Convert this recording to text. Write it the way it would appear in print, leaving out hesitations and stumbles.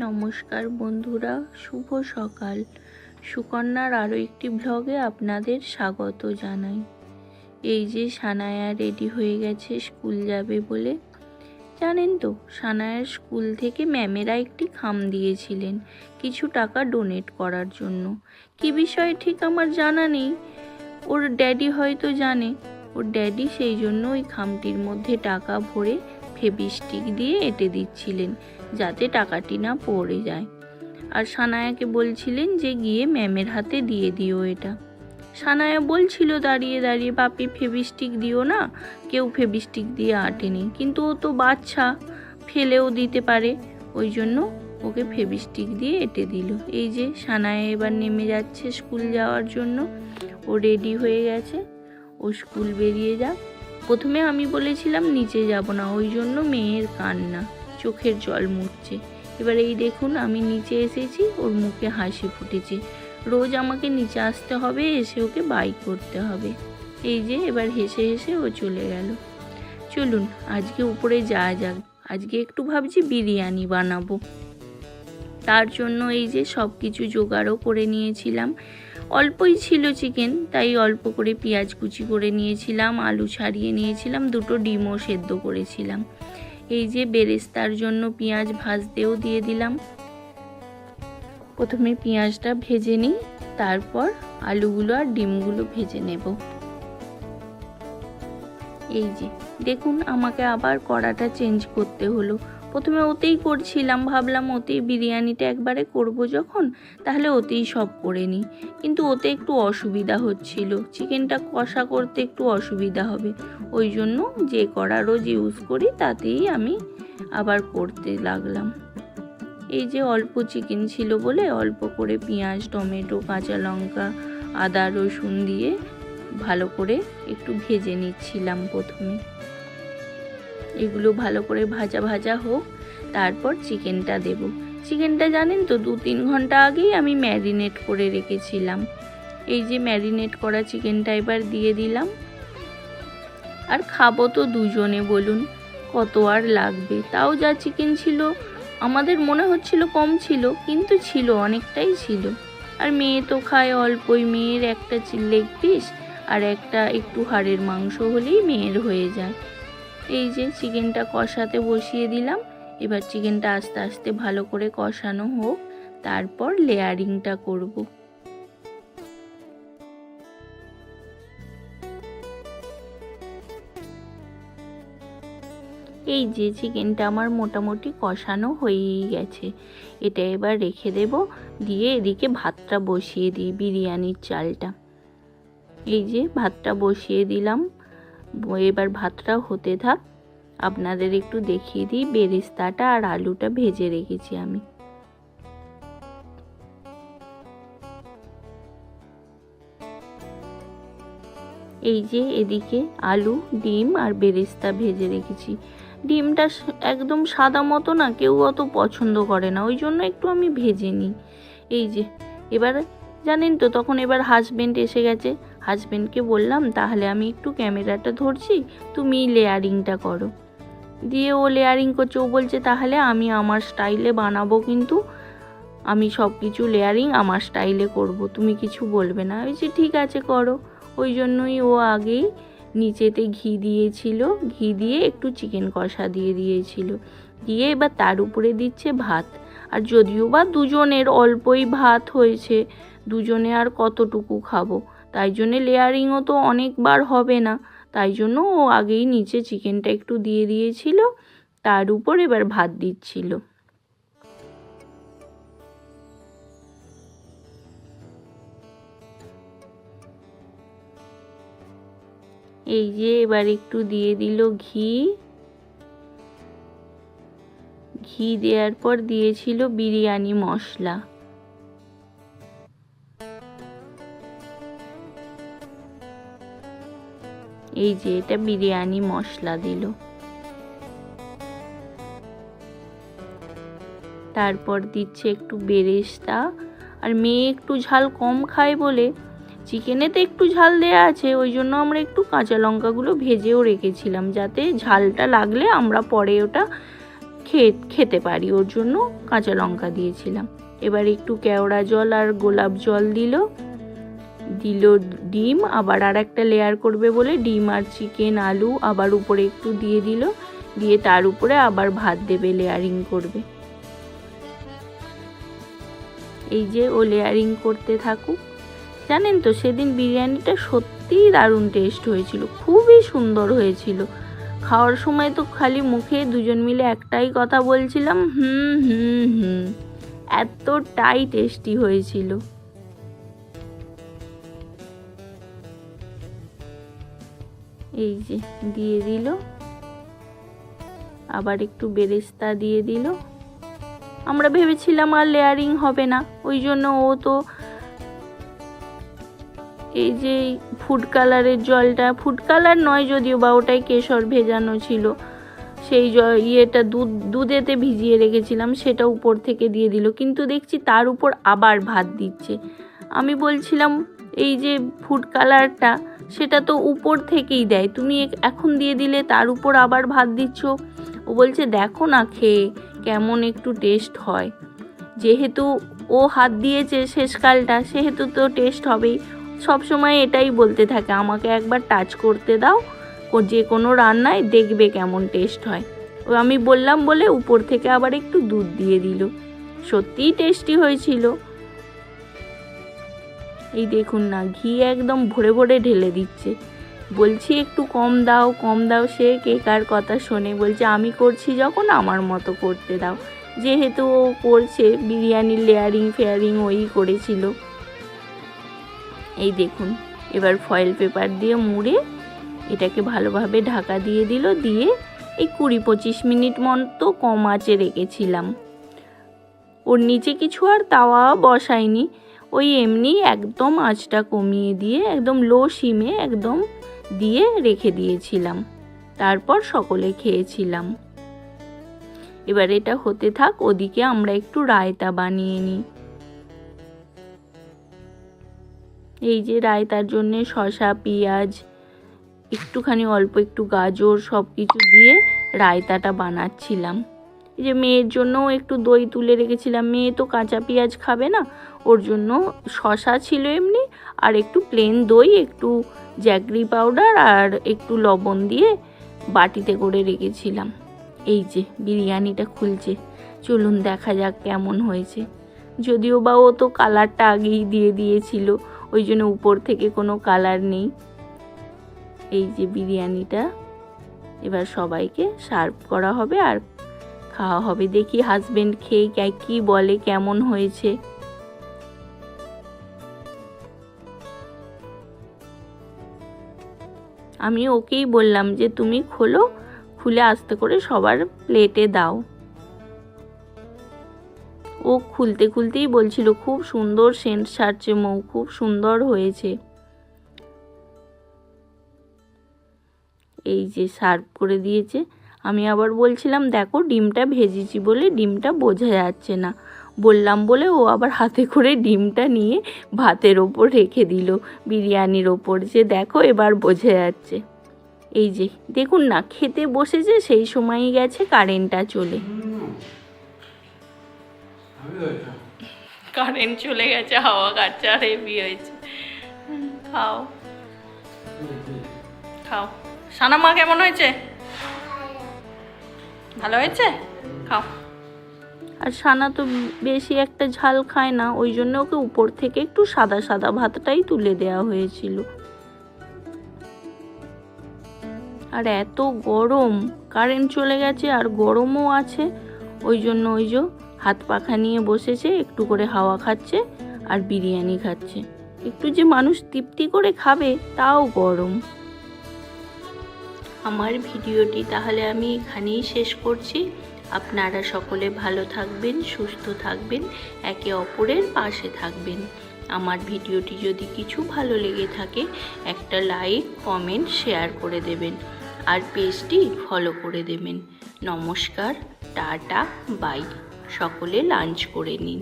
নমস্কার বন্ধুরা, শুভ সকাল। সুকন্যার আরও একটি ব্লগে আপনাদের স্বাগত জানাই। এই যে সানায়া রেডি হয়ে গেছে স্কুল যাবে বলে। জানেন তো, সানায়ার স্কুল থেকে ম্যামেরা একটি খাম দিয়েছিলেন কিছু টাকা ডোনেট করার জন্য। কি বিষয়ে ঠিক আমার জানা নেই, ওর ড্যাডি হয়তো জানে। ওর ড্যাডি সেই জন্য ওই খামটির মধ্যে টাকা ভরে ফেভিস্টিক দিয়ে এঁটে দিচ্ছিলেন যাতে টাকাটি না পড়ে যায়। আর সানায়াকে বলছিলেন যে গিয়ে ম্যামের হাতে দিয়ে দিও এটা। সানায়া বলছিল দাঁড়িয়ে দাঁড়িয়ে, বাপি ফেভিস্টিক দিও না, কেউ ফেভিস্টিক দিয়ে আঁটেনি। কিন্তু ও তো বাচ্চা, ফেলেও দিতে পারে, ওই জন্য ওকে ফেভিস্টিক দিয়ে এঁটে দিল। এই যে সানায়া এবার নেমে যাচ্ছে স্কুল যাওয়ার জন্য। ও রেডি হয়ে গেছে, ও স্কুল বেরিয়ে যাক। প্রথমে আমি বলেছিলাম নিচে যাব না, ওই জন্য মেয়ের কান্না, চোখের জল মুছছে। এবার এই দেখুন আমি নিচে এসেছি, ওর মুখে হাসি ফুটেছে। রোজ আমাকে নিচে আসতে হবে, এসে ওকে বাই করতে হবে। এই যে এবার হেসে হেসে ও চলে গেল। চলুন আজকে উপরে যাওয়া যাক। আজকে একটু ভাবছি বিরিয়ানি বানাবো। তার জন্য এই যে সব কিছু জোগাড়ও করে নিয়েছিলাম। অল্পই ছিল চিকেন, তাই অল্প করে পেঁয়াজ কুচি করে নিয়েছিলাম, আলু ছাড়িয়ে নিয়েছিলাম, দুটো ডিমও সেদ্ধ করেছিলাম। এই যে বেরেস্তার জন্য পেঁয়াজ ভাজতেও দিয়ে দিলাম। প্রথমে পেঁয়াজটা ভেজে নিই, তারপর আলুগুলো আর ডিমগুলো ভেজে নেব। এই যে দেখুন আমাকে আবার কড়াটা চেঞ্জ করতে হলো। প্রথমে ওতেই করছিলাম, ভাবলাম ওতেই বিরিয়ানিটা একবারে করব যখন, তাহলে ওতেই সব করে নিই। কিন্তু ওতে একটু অসুবিধা হচ্ছিল, চিকেনটা কষা করতে একটু অসুবিধা হবে, ওই জন্য যে কড়া রোজ ইউজ করি তাতেই আমি আবার করতে লাগলাম। এই যে অল্প চিকেন ছিল বলে অল্প করে পেঁয়াজ, টমেটো, কাঁচা লঙ্কা, আদা, রসুন দিয়ে ভালো করে একটু ভেজে নিচ্ছিলাম প্রথমে। এগুলো ভালো করে ভাজা ভাজা হোক, তারপর চিকেনটা দেব। চিকেনটা জানেন তো 2-3 ঘন্টা আগেই আমি ম্যারিনেট করে রেখেছিলাম। এই যে ম্যারিনেট করা চিকেনটা এবার দিয়ে দিলাম। আর খাবো তো দুজনে, বলুন কত আর লাগবে। তাও যা চিকেন ছিল আমাদের মনে হচ্ছিল কম ছিল, কিন্তু ছিল, অনেকটাই ছিল। আর মেয়ে তো খায় অল্পই, মেয়ের একটা লেগ পিস আর একটা একটু হাড়ের মাংস হলেই মেয়ের হয়ে যায়। এই যে চিকেনটা কষাতে বসিয়ে দিলাম। এবার চিকেনটা আস্তে আস্তে ভালো করে কষানো হোক, তারপর লেয়ারিংটা করব। এই যে চিকেনটা আমার মোটামুটি কষানো হয়েই গেছে, এটা এবার রেখে দেব। দিয়ে এদিকে ভাতটা বসিয়ে দিই, বিরিয়ানির চালটা। এই যে ভাতটা বসিয়ে দিলাম, এবার ভাতটা হতে থাক। আপনাদের একটু দেখিয়ে দিই, বেরেস্তাটা আর আলুটা ভেজে রেখেছি আমি। এই যে এদিকে আলু, ডিম আর বেরেস্তা ভেজে রেখেছি। ডিমটা একদম সাদা মতো না, কেউ অত পছন্দ করে না, ওই জন্য একটু আমি ভেজে নিই। এই যে এবার জানেন তো, তখন এবার হাজবেন্ড এসে গেছে। হাজবেন্ডকে বললাম তাহলে আমি একটু ক্যামেরাটা ধরছি, তুমি লেয়ারিংটা করো। দিয়ে ও লেয়ারিং করছে। ও বলছে তাহলে আমি আমার স্টাইলে বানাবো, কিন্তু আমি সব কিছু লেয়ারিং আমার স্টাইলে করব, তুমি কিছু বলবে না। ওই যে ঠিক আছে করো। ওই জন্যই ও আগেই নিচেতে ঘি দিয়েছিল, ঘি দিয়ে একটু চিকেন কষা দিয়ে দিয়েছিল, দিয়ে এবার তার উপরে দিচ্ছে ভাত। আর যদিও বা দুজনের অল্পই ভাত হয়েছে, দুজনে আর কতটুকু খাবো, তাই জন্যে লেয়ারিংও তো অনেকবার হবে না, তাই জন্য ও আগেই নিচে চিকেনটা একটু দিয়ে দিয়েছিল, তার উপর এবার ভাত দিচ্ছিল। এই যে এবার একটু দিয়ে দিল ঘি। ঘি দেওয়ার পর দিয়েছিল বিরিয়ানি মশলা। এই যে এটা বিরিয়ানি মশলা দিল। তারপর দিচ্ছে একটু বেরেস্তা। আর মেয়ে একটু ঝাল কম খায় বলে, চিকেনেতে একটু ঝাল দেয়া আছে, ওই জন্য আমরা একটু কাঁচা লঙ্কাগুলো ভেজেও রেখেছিলাম, যাতে ঝালটা লাগলে আমরা পরে ওটা খেতে পারি, ওর জন্য কাঁচা লঙ্কা দিয়েছিলাম। এবার একটু কেওড়া জল আর গোলাপ জল দিল ডিম, আবার আর একটা লেয়ার করবে বলে ডিম আর চিকেন আলু আবার উপরে একটু দিয়ে দিল, দিয়ে তার উপরে আবার ভাত দেবে, লেয়ারিং করবে। এই যে ও লেয়ারিং করতে থাকুক। জানেন তো সেদিন বিরিয়ানিটা সত্যিই দারুণ টেস্ট হয়েছিল, খুবই সুন্দর হয়েছিল। খাওয়ার সময় তো খালি মুখে দুজন মিলে একটাই কথা বলছিলাম, এতটাই টেস্টি হয়েছিল। এই যে দিয়ে দিল, আবার একটু বেরেস্তা দিয়ে দিল। আমরা ভেবেছিলাম আর লেয়ারিং হবে না, ওই জন্য ও তো এই যে ফুড কালারের জলটা, ফুড কালার নয় যদিও বা, ওটাই কেশর ভেজানো ছিল, সেই ইয়েটা দুধেতে ভিজিয়ে রেখেছিলাম, সেটা উপর থেকে দিয়ে দিল। কিন্তু দেখছি তার উপর আবার ভাত দিচ্ছে। আমি বলছিলাম এই যে ফুড কালারটা সেটা তো উপর থেকেই দেয়, তুমি এখন দিয়ে দিলে তার উপর আবার ভাত দিচ্ছ। ও বলছে দেখো না খেয়ে কেমন একটু টেস্ট হয়, যেহেতু ও হাত দিয়েছে শেষকালটা, সেহেতু তো টেস্ট হবেই। সবসময় এটাই বলতে থাকে, আমাকে একবার টাচ করতে দাও যে কোনো রান্নায়, দেখবে কেমন টেস্ট হয়। ও আমি বললাম বলে উপর থেকে আবার একটু দুধ দিয়ে দিল, সত্যিই টেস্টি হয়েছিল। এই দেখুন না, ঘি একদম ভরে ভরে ঢেলে দিচ্ছে। বলছি একটু কম দাও কম দাও, সে কে কার কথা শোনে, বলছে আমি করছি যখন আমার মতো করতে দাও। যেহেতু ও করছে, বিরিয়ানির লেয়ারিং ফেয়ারিং ওই করেছিল। এই দেখুন, এবার ফয়েল পেপার দিয়ে মুড়ে এটাকে ভালোভাবে ঢাকা দিয়ে দিল, দিয়ে এই 20-25 মিনিট মতো কম আঁচে রেখেছিলাম। ওর নিচে কিছু আর তাওয়া বসাইনি, ওই এমনি একদম আঁচটা কমিয়ে দিয়ে একদম লো সিমে একদম দিয়ে রেখে দিয়েছিলাম। তারপর সকলে খেয়েছিলাম। এবার এটা হতে থাক, ওদিকে আমরা একটু রায়তা বানিয়ে নিই। এই যে রায়তার জন্য শসা, পেঁয়াজ, একটুখানি অল্প একটু গাজর সব কিছু দিয়ে রায়তাটা বানাচ্ছিলাম। এই যে মেয়ের জন্যও একটু দই তুলে রেখেছিলাম, মেয়ে তো কাঁচা পেঁয়াজ খাবে না, ওর জন্য শসা ছিল এমনি, আর একটু প্লেন দই, একটু জ্যাগরি পাউডার আর একটু লবণ দিয়ে বাটিতে করে রেখেছিলাম। এই যে বিরিয়ানিটা খুলছে, চলুন দেখা যাক কেমন হয়েছে। যদিও বা ও তো কালারটা আগেই দিয়ে দিয়েছিল, ওই জন্য উপর থেকে কোনো কালার নেই। এই যে বিরিয়ানিটা এবার সবাইকে সার্ভ করা হবে আর খাওয়া হবে। দেখি হাজবেন্ড খেয়ে কি বলে, কেমন হয়েছে। আমি ওকেই বললাম যে তুমি খোলো, খুলে আস্তে করে সবার প্লেটে দাও। ও খুলতে খুলতেই বলছিল খুব সুন্দর সেন্ট ছাড়ছে মৌ, খুব সুন্দর হয়েছে। এই যে সার্ভ করে দিয়েছে। আমি আবার বলছিলাম দেখো ডিমটা ভেজেছি বলে ডিমটা বোঝা যাচ্ছে না, বললাম বলে ও আবার হাতে করে ডিমটা নিয়ে ভাতের ওপর রেখে দিল, বিরিয়ানির ওপর, যে দেখো এবার বোঝা যাচ্ছে। এই যে দেখুন না, খেতে বসেছে সেই সময়ই গেছে কারেন্টটা চলে। কারেন্ট চলে গেছে, হাওয়া কাটছে আর হেভি হয়েছে। খাও খাও। সানামা কেমন হয়েছে? ভালো হয়েছে, খাও। আর সানা তো বেশি একটা ঝাল খায় না, ওই জন্য ওকে উপর থেকে একটু সাদা সাদা ভাতটাই তুলে দেওয়া হয়েছিল। আর এত গরম, কারেন্ট চলে গেছে আর গরমও আছে, ওই জন্য ওই যে হাত পাখা নিয়ে বসেছে, একটু করে হাওয়া খাচ্ছে আর বিরিয়ানি খাচ্ছে। একটু যে মানুষ তৃপ্তি করে খাবে তাও গরম। আমার ভিডিওটি তাহলে আমি এখানেই শেষ করছি। আপনারা সকলে ভালো থাকবেন, সুস্থ থাকবেন, একে অপরের পাশে থাকবেন। আমার ভিডিওটি যদি কিছু ভালো লেগে থাকে একটা লাইক, কমেন্ট, শেয়ার করে দেবেন আর পেজটি ফলো করে দেবেন। নমস্কার, টাটা, বাই। সকলে লাঞ্চ করে নিন।